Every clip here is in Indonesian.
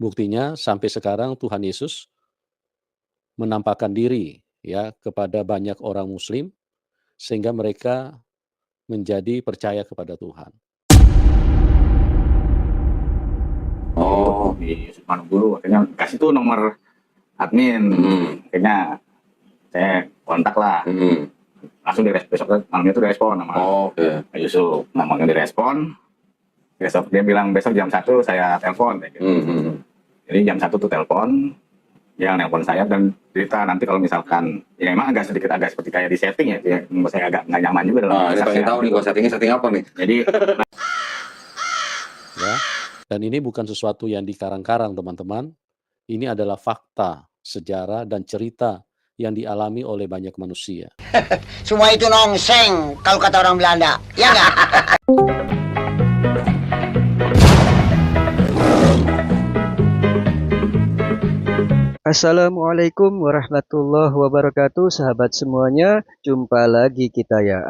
Buktinya sampai sekarang Tuhan Yesus menampakkan diri ya kepada banyak orang muslim sehingga mereka menjadi percaya kepada Tuhan. Oh, di Yusuf Manugulu akhirnya kasih tuh nomor admin. Akhirnya saya kontak lah. Langsung besok malamnya tuh direspon sama Pak Yusuf. Nah, malamnya direspon. Besok dia bilang besok jam 1 saya telepon kayak gitu. Jadi jam 1 tuh telepon. Dia nelpon saya dan cerita nanti kalau misalkan ya emang agak seperti kayak di setting ya, saya agak nggak nyaman juga dalam ini pengen tahu nih kalau settingnya setting apa nih. Jadi ya, dan ini bukan sesuatu yang dikarang-karang teman-teman. Ini adalah fakta, sejarah dan cerita yang dialami oleh banyak manusia. Semua itu nongseng kalau kata orang Belanda, ya nggak? Assalamualaikum warahmatullahi wabarakatuh, sahabat semuanya. Jumpa lagi kita ya.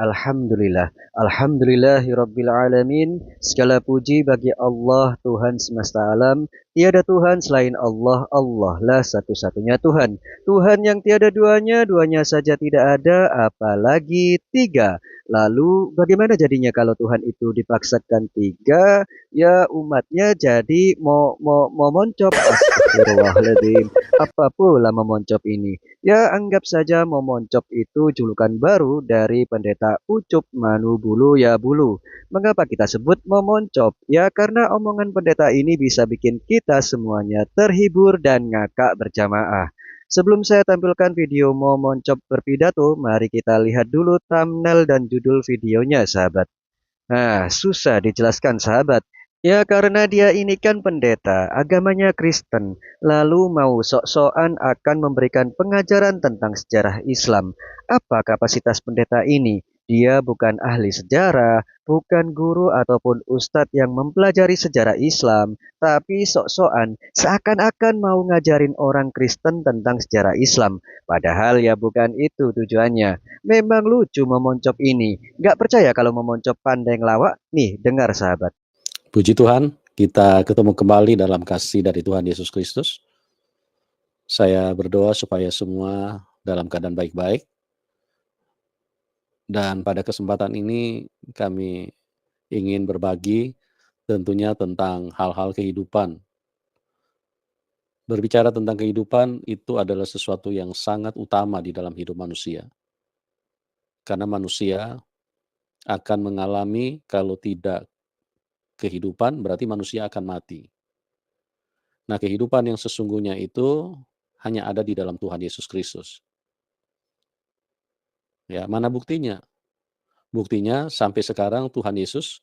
Alhamdulillahirabbil alamin. Segala puji bagi Allah, Tuhan semesta alam. Tiada Tuhan selain Allah. Allah lah satu-satunya Tuhan. Tuhan yang tiada duanya, duanya saja tidak ada, apalagi tiga. Lalu bagaimana jadinya kalau Tuhan itu dipaksakan tiga? Ya umatnya jadi mau moncop. Astagfirullahaladzim. Apa pula memoncop ini? Ya anggap saja memoncop itu julukan baru dari pendeta Ucup Manubulu ya Bulu. Mengapa kita sebut memoncop? Ya karena omongan pendeta ini bisa bikin kita semuanya terhibur dan ngakak berjamaah. Sebelum saya tampilkan video memoncop berpidato, mari kita lihat dulu thumbnail dan judul videonya sahabat. Nah, susah dijelaskan sahabat. Ya karena dia ini kan pendeta, agamanya Kristen, lalu mau sok-sokan akan memberikan pengajaran tentang sejarah Islam. Apa kapasitas pendeta ini? Dia bukan ahli sejarah, bukan guru ataupun ustadz yang mempelajari sejarah Islam, tapi sok-sokan seakan-akan mau ngajarin orang Kristen tentang sejarah Islam. Padahal ya bukan itu tujuannya. Memang lucu memoncop ini. Gak percaya kalau memoncop pandai ngelawak? Nih, dengar sahabat. Puji Tuhan, kita ketemu kembali dalam kasih dari Tuhan Yesus Kristus. Saya berdoa supaya semua dalam keadaan baik-baik. Dan pada kesempatan ini kami ingin berbagi tentunya tentang hal-hal kehidupan. Berbicara tentang kehidupan itu adalah sesuatu yang sangat utama di dalam hidup manusia. Karena manusia akan mengalami kalau tidak kehidupan berarti manusia akan mati. Nah, kehidupan yang sesungguhnya itu hanya ada di dalam Tuhan Yesus Kristus. Ya, mana buktinya? Buktinya sampai sekarang Tuhan Yesus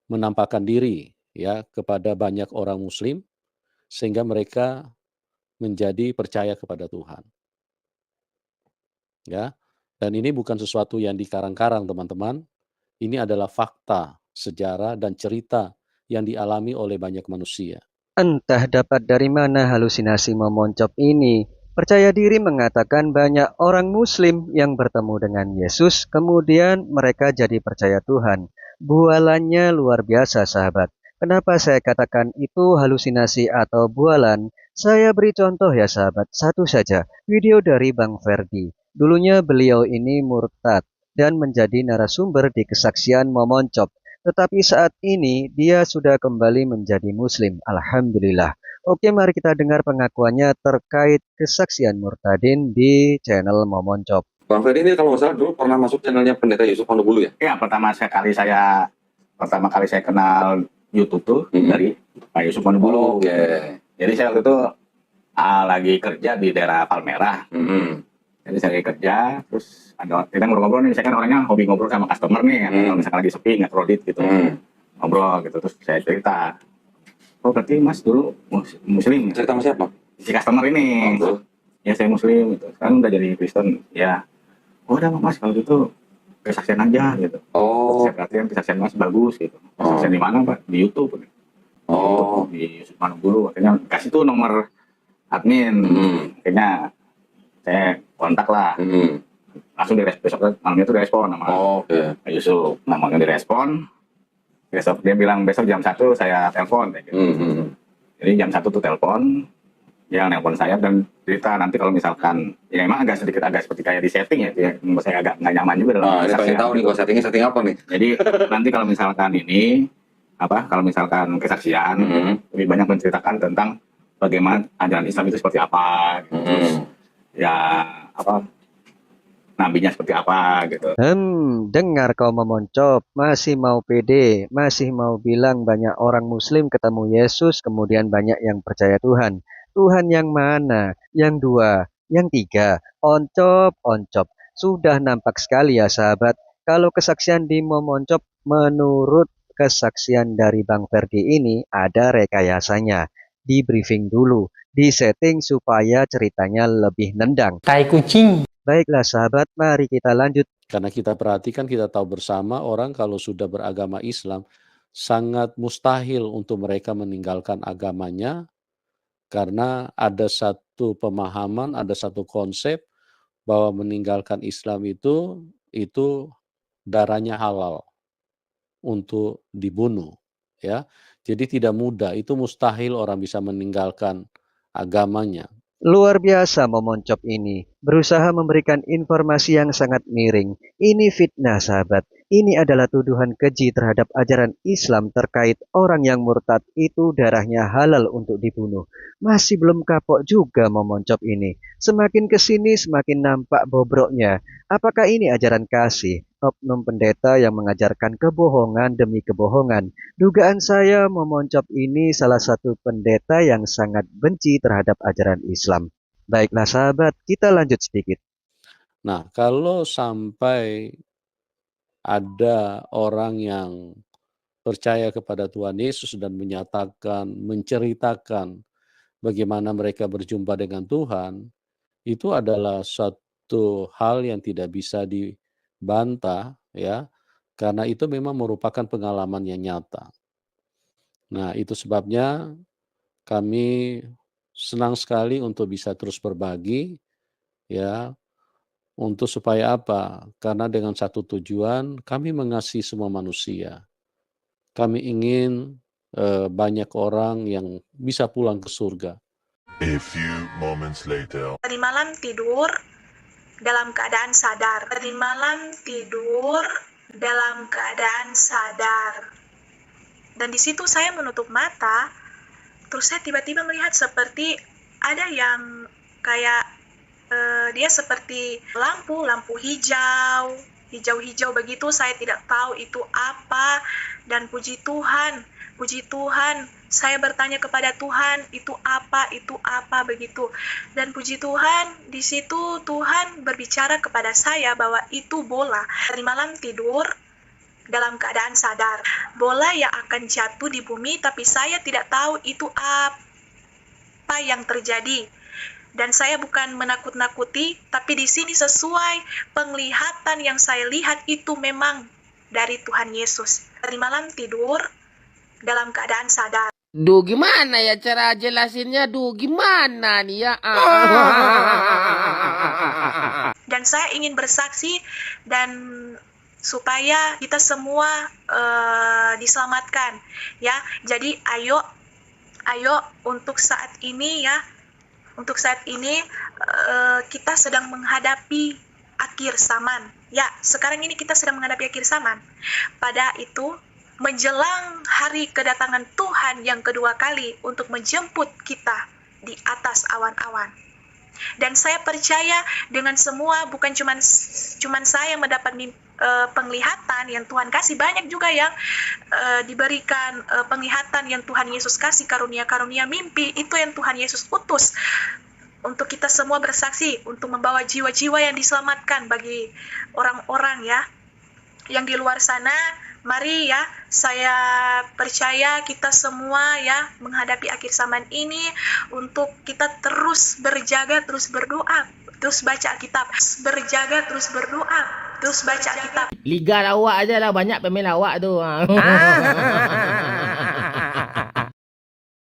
menampakkan diri ya kepada banyak orang muslim sehingga mereka menjadi percaya kepada Tuhan. Ya. Dan ini bukan sesuatu yang dikarang-karang, teman-teman. Ini adalah fakta, sejarah dan cerita yang dialami oleh banyak manusia. Entah dapat dari mana halusinasi memoncop ini. Percaya diri mengatakan banyak orang muslim yang bertemu dengan Yesus, kemudian mereka jadi percaya Tuhan. Bualannya luar biasa sahabat. Kenapa saya katakan itu halusinasi atau bualan? Saya beri contoh ya sahabat, satu saja. Video dari Bang Ferdi. Dulunya beliau ini murtad dan menjadi narasumber di kesaksian memoncop. Tetapi saat ini dia sudah kembali menjadi muslim. Alhamdulillah. Oke, mari kita dengar pengakuannya terkait kesaksian murtadin di channel Momoncop. Bang Ferdi ini kalau nggak salah dulu pernah masuk channelnya pendeta Yusuf Manubulu ya? Ya, pertama kali saya kenal YouTube tuh dari Pak Yusuf Manubulu. Jadi saya waktu itu lagi kerja di daerah Palmerah. Jadi saya lagi kerja, terus kita ngobrol-ngobrol nih, saya kan orangnya hobi ngobrol sama customer nih, kalau misalkan lagi sepi, nggak kredit gitu, ngobrol gitu, terus saya cerita, oh berarti mas dulu muslim? Cerita sama siapa? Si customer ini, ya saya muslim gitu, sekarang udah jadi Kristen, ya, oh udah mas kalau gitu kesaksian aja gitu, saya perhatikan kesaksian mas bagus gitu, kesaksian di mana pak? Di YouTube, di Yusuf Manugulu, akhirnya kasih tuh nomor admin, akhirnya saya kontak lah, langsung besok malamnya tuh direspon sama Pak Yusuf. Nah, malamnya direspon, besok dia bilang besok jam 1 saya telepon kayak gitu. Jadi Jadi jam 1 tuh telepon, dia nelpon saya dan cerita nanti kalau misalkan, ya emang agak seperti kayak di setting ya, membuat saya agak nggak nyaman juga dalam Ini pengen tahu nih, kalau setting apa nih? Jadi nanti kalau misalkan kalau misalkan kesaksian, lebih banyak menceritakan tentang bagaimana ajaran Islam itu seperti apa, gitu. Terus ya nabinya seperti apa gitu. Dengar kau memoncop, masih mau pede, masih mau bilang banyak orang muslim ketemu Yesus, kemudian banyak yang percaya Tuhan. Tuhan yang mana? Yang dua, yang tiga, oncop. Sudah nampak sekali ya sahabat, kalau kesaksian di memoncop menurut kesaksian dari Bang Ferdi ini ada rekayasanya. Di briefing dulu, di setting supaya ceritanya lebih nendang. Tai kucing. Baiklah sahabat, mari kita lanjut. Karena kita perhatikan, kita tahu bersama orang kalau sudah beragama Islam, sangat mustahil untuk mereka meninggalkan agamanya, karena ada satu pemahaman, ada satu konsep bahwa meninggalkan Islam itu darahnya halal untuk dibunuh, ya. Jadi tidak mudah, itu mustahil orang bisa meninggalkan agamanya. Luar biasa memoncop ini, berusaha memberikan informasi yang sangat miring. Ini fitnah sahabat, ini adalah tuduhan keji terhadap ajaran Islam terkait orang yang murtad itu darahnya halal untuk dibunuh. Masih belum kapok juga memoncop ini. Semakin kesini semakin nampak bobroknya. Apakah ini ajaran kasih? Oknum pendeta yang mengajarkan kebohongan demi kebohongan. Dugaan saya memoncop ini salah satu pendeta yang sangat benci terhadap ajaran Islam. Baiklah sahabat, kita lanjut sedikit. Nah, kalau sampai ada orang yang percaya kepada Tuhan Yesus dan menceritakan bagaimana mereka berjumpa dengan Tuhan, itu adalah suatu hal yang tidak bisa dibantah, ya, karena itu memang merupakan pengalaman yang nyata. Nah, itu sebabnya kami senang sekali untuk bisa terus berbagi, ya, untuk supaya apa? Karena dengan satu tujuan, kami mengasihi semua manusia. Kami ingin banyak orang yang bisa pulang ke surga. A few moments later. Tadi malam tidur dalam keadaan sadar. Tadi malam tidur dalam keadaan sadar. Dan di situ saya menutup mata, terus saya tiba-tiba melihat seperti ada yang kayak dia seperti lampu hijau begitu. Saya tidak tahu itu apa, dan puji Tuhan, saya bertanya kepada Tuhan, itu apa begitu. Dan puji Tuhan, di situ Tuhan berbicara kepada saya bahwa itu bola. Tadi malam tidur dalam keadaan sadar, bola yang akan jatuh di bumi, tapi saya tidak tahu itu apa yang terjadi. Dan saya bukan menakut-nakuti, tapi di sini sesuai penglihatan yang saya lihat itu memang dari Tuhan Yesus. Tadi malam tidur dalam keadaan sadar. Duh, gimana ya cara jelasinnya? Gimana nih ya? Dan saya ingin bersaksi dan supaya kita semua diselamatkan, ya. Jadi ayo untuk saat ini ya. Untuk saat ini kita sedang menghadapi akhir zaman. Ya, sekarang ini kita sedang menghadapi akhir zaman. Pada itu, menjelang hari kedatangan Tuhan yang kedua kali untuk menjemput kita di atas awan-awan. Dan saya percaya dengan semua, bukan cuman saya yang mendapat penglihatan yang Tuhan kasih, banyak juga yang diberikan penglihatan yang Tuhan Yesus kasih, karunia-karunia mimpi, itu yang Tuhan Yesus utus untuk kita semua bersaksi, untuk membawa jiwa-jiwa yang diselamatkan bagi orang-orang ya yang di luar sana. Mari ya, saya percaya kita semua ya menghadapi akhir zaman ini untuk kita terus berjaga, terus berdoa, terus baca Alkitab, berjaga, terus berdoa, terus baca Alkitab. Liga lawak aja lah, banyak pemain lawak tu.